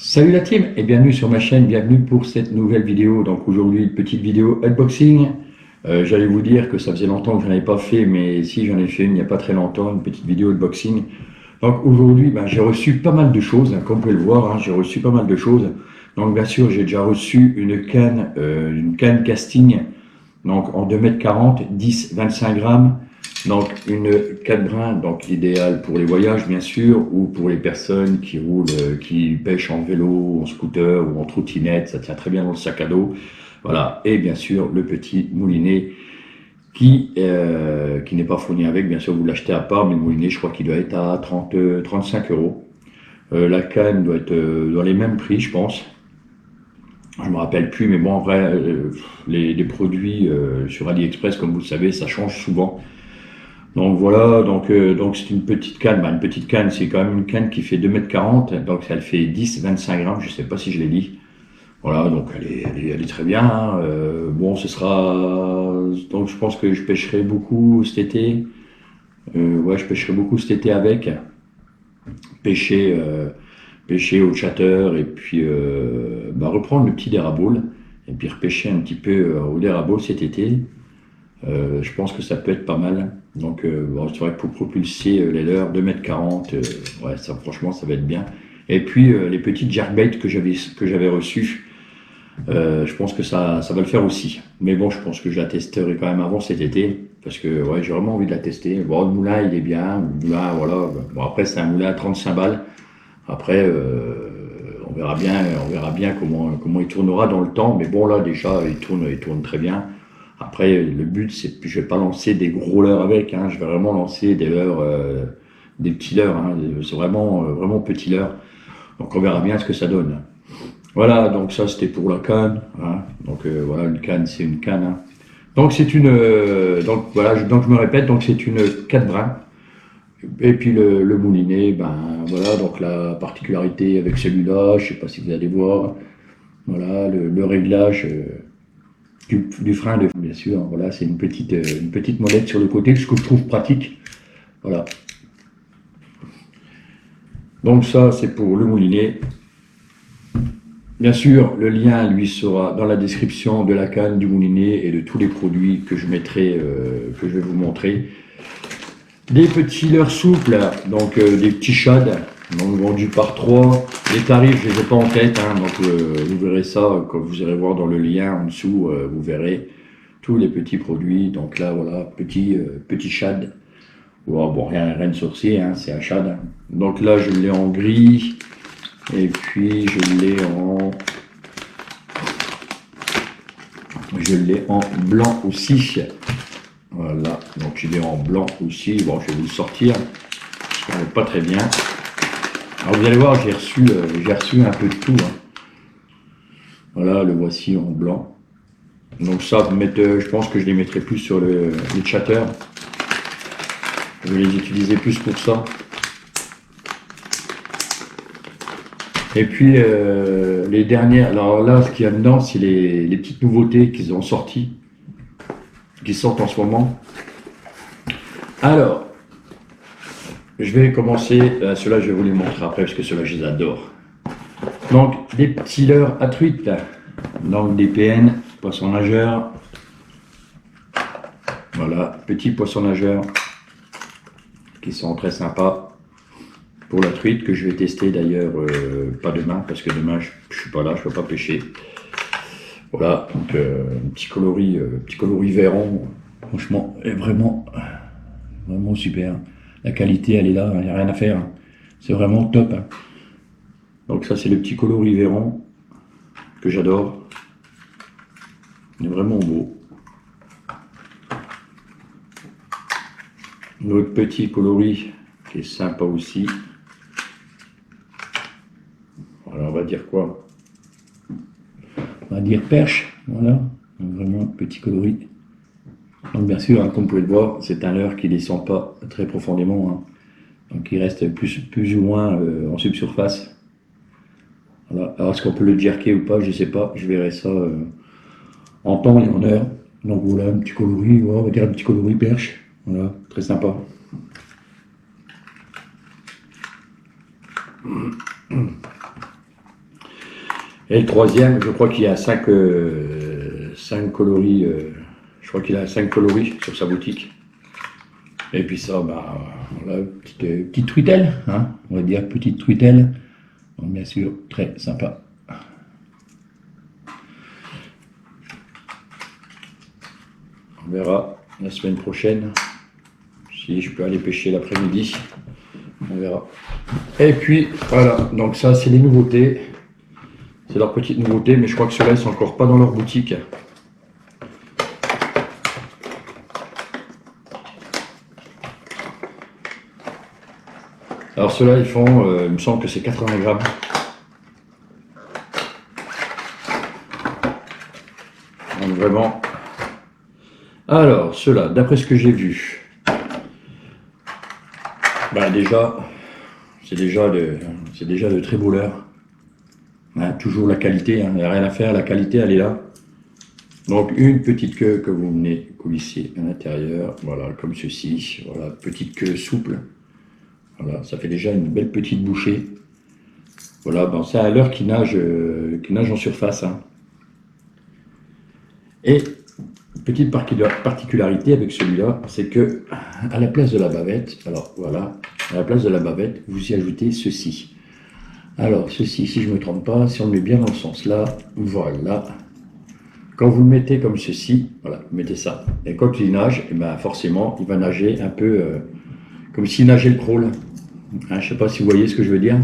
Salut la team et bienvenue sur ma chaîne, bienvenue pour cette nouvelle vidéo. Donc aujourd'hui, petite vidéo unboxing. J'allais vous dire que ça faisait longtemps que je n'en avais pas fait, mais si j'en ai fait une il n'y a pas très longtemps, une petite vidéo unboxing. Donc aujourd'hui, j'ai reçu pas mal de choses, comme vous pouvez le voir, j'ai reçu pas mal de choses. Donc bien sûr, j'ai déjà reçu une canne casting, donc en 2,40 m, 10-25 grammes. Donc une canne brin, donc idéale pour les voyages bien sûr, ou pour les personnes qui roulent, qui pêchent en vélo, en scooter ou en trottinette, ça tient très bien dans le sac à dos. Voilà, et bien sûr le petit moulinet qui n'est pas fourni avec, bien sûr vous l'achetez à part, mais le moulinet je crois qu'il doit être à 35 euros. La canne doit être dans les mêmes prix je pense. Je me rappelle plus, mais bon en vrai, les produits sur AliExpress comme vous le savez ça change souvent. Donc voilà, donc c'est une petite canne. Une petite canne, c'est quand même une canne qui fait 2,40 m, donc elle fait 10-25 grammes, je sais pas si je l'ai dit. Voilà, donc elle est très bien. Bon, ce sera. Donc je pense que je pêcherai beaucoup cet été. Ouais, je pêcherai beaucoup cet été avec. Pêcher, pêcher au chatter et puis reprendre le petit dérabole et puis repêcher un petit peu au dérabole cet été. Je pense que ça peut être pas mal. Donc bon, c'est vrai que pour propulser les leurres 2,40 m, ouais, ça franchement ça va être bien. Et puis les petites jerkbait que j'avais reçues, je pense que ça va le faire aussi. Mais bon, je pense que je la testerai quand même avant cet été, parce que ouais, j'ai vraiment envie de la tester. Bon, le moulin il est bien, le moulin voilà. Bon après c'est un moulin à 35 balles. Après on verra bien comment il tournera dans le temps. Mais bon là déjà il tourne très bien. Après, le but, c'est que je vais pas lancer des gros leurres avec, je vais vraiment lancer des leurres, des petits leurres, c'est vraiment petits leurres. Donc on verra bien ce que ça donne. Voilà, donc ça c'était pour la canne, Donc voilà, une canne, c'est une canne. Donc c'est une, donc voilà, donc je me répète, donc c'est une 4 brins. Et puis le moulinet, voilà, donc la particularité avec celui-là, je sais pas si vous allez voir, voilà, le réglage. Du frein, bien sûr. Voilà, c'est une petite molette sur le côté, ce que je trouve pratique. Voilà. Donc ça, c'est pour le moulinet. Bien sûr, le lien, lui, sera dans la description de la canne, du moulinet et de tous les produits que je mettrai, que je vais vous montrer. Des petits leurres souples, donc des petits shads, donc vendus par 3. Les tarifs, je ne les ai pas en tête, donc vous verrez ça quand vous irez voir dans le lien en dessous, vous verrez tous les petits produits. Donc là, voilà, petit shad. Oh, bon, rien de sorcier, c'est un shad. Donc là, je l'ai en gris, et puis je l'ai en blanc aussi. Voilà, donc je l'ai en blanc aussi. Bon, je vais vous le sortir, je ne connais pas très bien. Alors vous allez voir, j'ai reçu un peu de tout. Voilà, le voici en blanc. Donc ça, je pense que je les mettrai plus sur les chatter. Je vais les utiliser plus pour ça. Et puis les dernières, alors là, ce qu'il y a dedans, c'est les petites nouveautés qu'ils ont sorties, qui sortent en ce moment. Alors, je vais commencer, ceux-là je vais vous les montrer après, parce que ceux-là je les adore. Donc, des petits leurres à truite, donc des PN, poisson nageur. Voilà, petits poissons nageurs qui sont très sympas pour la truite, que je vais tester d'ailleurs pas demain, parce que demain je suis pas là, je peux pas pêcher. Voilà, donc un petit coloris Véron, franchement, est vraiment super. La qualité, elle est là, il n'y a rien à faire. C'est vraiment top. Donc ça, c'est le petit coloris Véron que j'adore. Il est vraiment beau. Notre petit coloris qui est sympa aussi. Voilà, on va dire quoi? On va dire perche, voilà. Donc vraiment petit coloris. Donc bien sûr, comme vous pouvez le voir, c'est un leurre qui ne descend pas très profondément. Donc il reste plus ou moins en subsurface. Voilà. Alors est-ce qu'on peut le jerker ou pas? Je ne sais pas, je verrai ça en temps et en heure. Donc voilà, un petit coloris, on va dire un petit coloris perche. Voilà, très sympa. Et le troisième, je crois qu'il y a 5 coloris, je crois qu'il a 5 coloris sur sa boutique. Et puis ça, bah, voilà, petite truitelle, hein, on va dire petite truitelle. Donc, bien sûr, très sympa. On verra la semaine prochaine si je peux aller pêcher l'après-midi. On verra. Et puis voilà, donc ça c'est les nouveautés. C'est leurs petites nouveautés, mais je crois que ceux-là ils sont encore pas dans leur boutique. Alors ceux-là ils font, il me semble que c'est 80 grammes. Donc vraiment. Alors ceux-là, d'après ce que j'ai vu, bah déjà, c'est déjà de très beau leurre. Hein, toujours la qualité, il n'y a rien à faire, la qualité elle est là. Donc une petite queue que vous venez coulisser à l'intérieur, voilà, comme ceci, voilà, petite queue souple. Voilà, ça fait déjà une belle petite bouchée. Voilà, bon, c'est un leurre qui nage en surface. Hein. Et petite particularité avec celui-là, c'est que à la place de la bavette, alors voilà, à la place de la bavette, vous y ajoutez ceci. Alors ceci, si je ne me trompe pas, si on le met bien dans le sens là, voilà. Quand vous le mettez comme ceci, voilà, vous mettez ça. Et quand il nage, et ben forcément, il va nager un peu comme s'il nageait le crawl. Hein, je ne sais pas si vous voyez ce que je veux dire.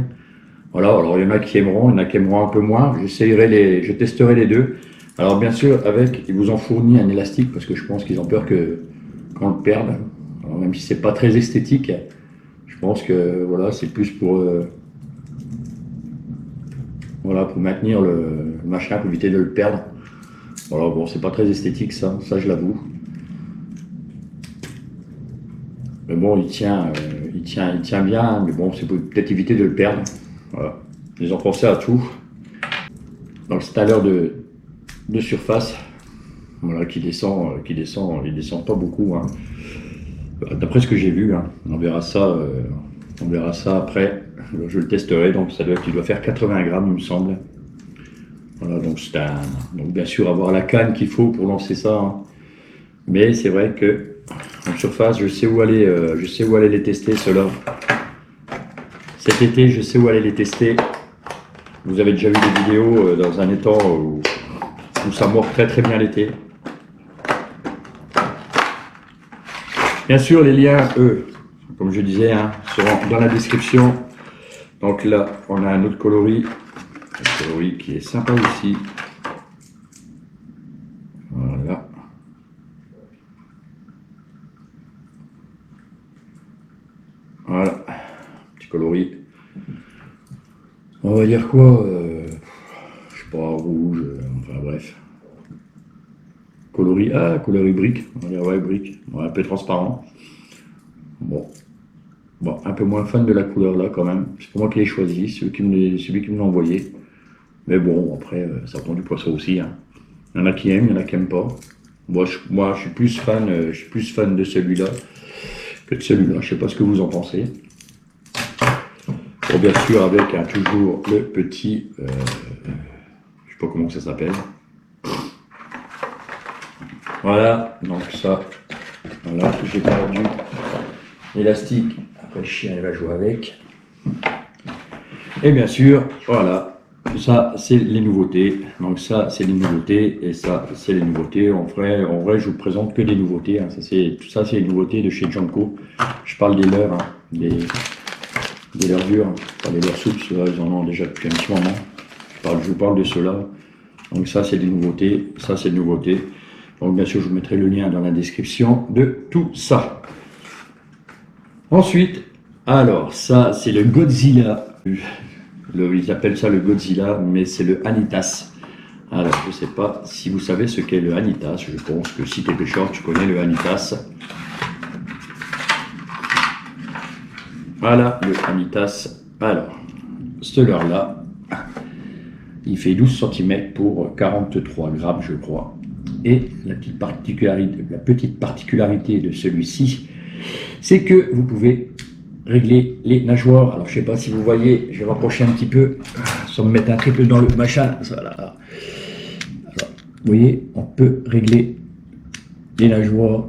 Voilà, alors il y en a qui aimeront, il y en a qui aimeront un peu moins. Je testerai les deux. Alors bien sûr, ils vous ont fourni un élastique parce que je pense qu'ils ont peur qu'on le perde. Alors, même si c'est pas très esthétique, je pense que voilà, c'est plus pour voilà, pour maintenir le machin, pour éviter de le perdre. Voilà, bon, c'est pas très esthétique ça je l'avoue. Mais bon, il tient bien, mais bon, c'est peut-être éviter de le perdre. Voilà, ils ont pensé à tout. Donc c'est un leurre de surface, voilà, il descend pas beaucoup. Hein. D'après ce que j'ai vu, hein, on verra ça après. Je le testerai, donc il doit faire 80 grammes, il me semble. Voilà, donc donc bien sûr avoir la canne qu'il faut pour lancer ça. Hein. Mais c'est vrai que en surface, je sais où aller les tester ceux-là. Cet été, je sais où aller les tester. Vous avez déjà vu des vidéos dans un étang où ça mord très très bien l'été. Bien sûr, les liens, eux, comme je disais, hein, seront dans la description. Donc là, on a un autre coloris qui est sympa aussi. Voilà. Voilà, petit coloris. On va dire quoi je sais pas, rouge, enfin bref. Coloris brique, on va dire ouais, brique, ouais, un peu transparent. Bon, un peu moins fan de la couleur là quand même. C'est pas moi qui l'ai choisi, celui qui me l'a envoyé. Mais bon, après, ça dépend du poisson aussi. Hein. Il y en a qui aiment, il y en a qui n'aiment pas. Moi, je suis plus fan de celui-là que de celui-là. Je sais pas ce que vous en pensez. Bon, bien sûr, avec toujours le petit, je sais pas comment ça s'appelle. Voilà, donc ça, voilà, j'ai perdu l'élastique. Après, le chien il va jouer avec. Et bien sûr, voilà. Ça, c'est les nouveautés. Donc ça, c'est les nouveautés. Et ça, c'est les nouveautés. En vrai, je vous présente que des nouveautés. Hein. Tout ça, c'est les nouveautés de chez Janko. Je parle des leurres, hein, des leurres durs, pas des leurres souples. Ceux-là, ils en ont déjà depuis un petit moment. Je vous parle de ceux-là. Donc ça, c'est des nouveautés. Ça, c'est des nouveautés. Donc bien sûr, je vous mettrai le lien dans la description de tout ça. Ensuite, alors, ça, c'est le Godzilla. Ils appellent ça le Godzilla, mais c'est le Anitas. Alors, je ne sais pas si vous savez ce qu'est le Anitas. Je pense que si tu es pêcheur, tu connais le Anitas. Voilà, le Anitas. Alors, ce leurre-là, il fait 12 cm pour 43 grammes, je crois. Et la petite particularité de celui-ci, c'est que vous pouvez régler les nageoires. Alors, je sais pas si vous voyez, je vais rapprocher un petit peu, sans me mettre un triple dans le machin. Voilà. Alors, vous voyez, on peut régler les nageoires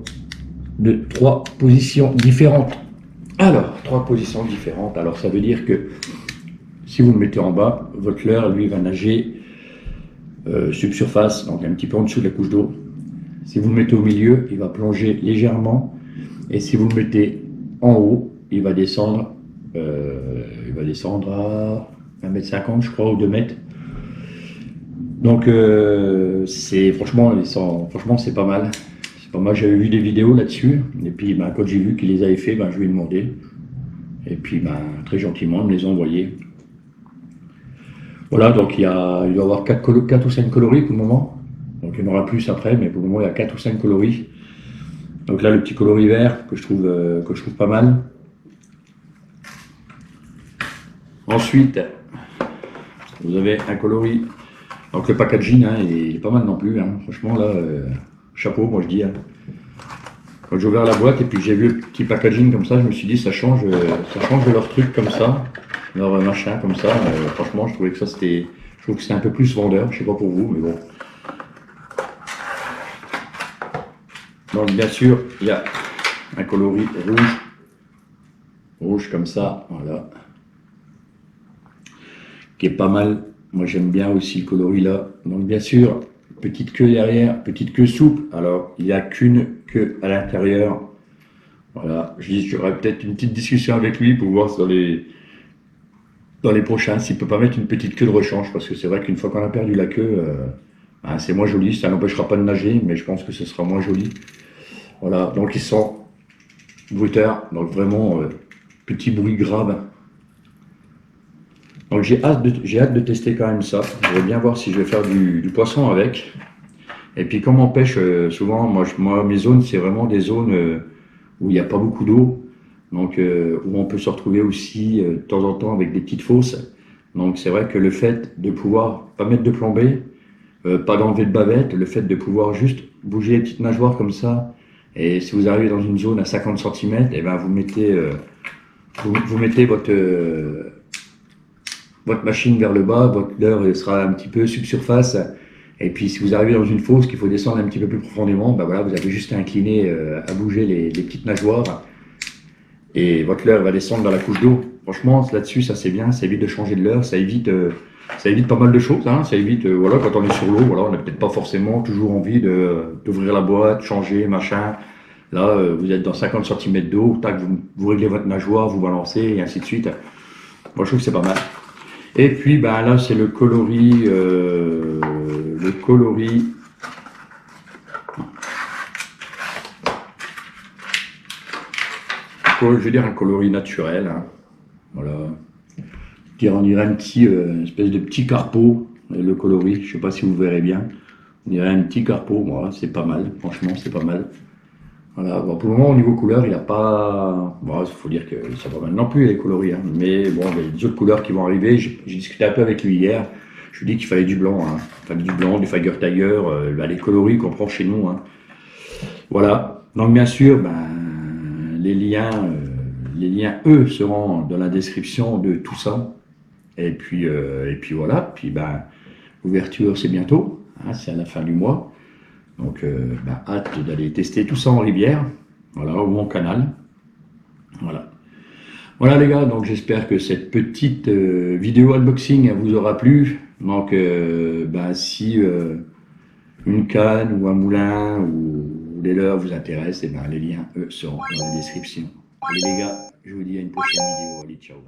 de 3 positions différentes. Alors, 3 positions différentes. Alors, ça veut dire que si vous le mettez en bas, votre leurre, lui, va nager subsurface, donc un petit peu en dessous de la couche d'eau. Si vous le mettez au milieu, il va plonger légèrement. Et si vous le mettez en haut, il va descendre à 1,50 m, je crois, ou 2 mètres. Donc, franchement, c'est pas mal. C'est pas mal. J'avais vu des vidéos là-dessus. Et puis, quand j'ai vu qu'ils les avaient fait, je lui ai demandé. Et puis, très gentiment, ils me les ont envoyés. Voilà, donc il doit y avoir 4 ou 5 coloris pour le moment. Donc il y en aura plus après, mais pour le moment il y a 4 ou 5 coloris. Donc là le petit coloris vert que je trouve pas mal. Ensuite, vous avez un coloris. Donc le packaging, il est pas mal non plus. Franchement là, chapeau moi je dis. Quand j'ai ouvert la boîte et puis j'ai vu le petit packaging comme ça, je me suis dit ça change de leur truc comme ça. Leur machin comme ça, franchement je trouvais que c'était un peu plus vendeur, je sais pas pour vous, mais bon. Donc bien sûr il y a un coloris rouge comme ça, voilà, qui est pas mal. Moi j'aime bien aussi le coloris là. Donc bien sûr, petite queue derrière, petite queue souple. Alors il n'y a qu'une queue à l'intérieur. Voilà, j'aurais peut-être une petite discussion avec lui pour voir dans les prochains, s'il peut pas mettre une petite queue de rechange, parce que c'est vrai qu'une fois qu'on a perdu la queue, c'est moins joli. Ça n'empêchera pas de nager, mais je pense que ce sera moins joli. Voilà, donc ils sont bruiteurs, donc vraiment petit bruit grave. Donc j'ai hâte de tester quand même ça. Je vais bien voir si je vais faire du poisson avec. Et puis comme on pêche souvent, moi mes zones c'est vraiment des zones où il n'y a pas beaucoup d'eau. Donc, où on peut se retrouver aussi de temps en temps avec des petites fosses. Donc c'est vrai que le fait de pouvoir pas mettre de plan B, pas d'enlever de bavette, le fait de pouvoir juste bouger les petites nageoires comme ça, et si vous arrivez dans une zone à 50 cm, et vous mettez, vous mettez votre machine vers le bas, votre leurre sera un petit peu subsurface. Et puis si vous arrivez dans une fosse qu'il faut descendre un petit peu plus profondément, voilà, vous avez juste à incliner, à bouger les petites nageoires. Et votre leurre va descendre dans la couche d'eau. Franchement, là-dessus, ça c'est bien, ça évite de changer de leurre, ça évite pas mal de choses. Ça évite, voilà, quand on est sur l'eau, voilà, on n'a peut-être pas forcément toujours envie d'ouvrir la boîte, changer, machin. Là, vous êtes dans 50 cm d'eau, tac, vous réglez votre nageoire, vous balancez, et ainsi de suite. Moi, je trouve que c'est pas mal. Et puis, là, c'est le coloris, je veux dire un coloris naturel, voilà. On dirait un petit, espèce de petit carpeau, le coloris, je sais pas si vous verrez bien. On dirait un petit carpeau, voilà, c'est pas mal, franchement c'est pas mal. Voilà, bon, pour le moment au niveau couleur, il n'a pas, bon, il faut dire que c'est pas mal non plus les coloris, mais bon, il y a des autres couleurs qui vont arriver. J'ai discuté un peu avec lui hier, je lui ai dit qu'il fallait du blanc, il fallait du blanc, du Tiger Tiger, les coloris qu'on prend chez nous. Voilà, donc bien sûr, les liens, eux, seront dans la description de tout ça. Et puis voilà. Puis l'ouverture, c'est bientôt. C'est à la fin du mois. Donc, hâte d'aller tester tout ça en rivière. Voilà, ou mon canal. Voilà. Voilà les gars, donc j'espère que cette petite vidéo unboxing vous aura plu. Donc, si une canne ou un moulin ou les leurres vous intéressent, les liens, eux, seront dans la description. Allez les gars, je vous dis à une prochaine vidéo. Allez, ciao.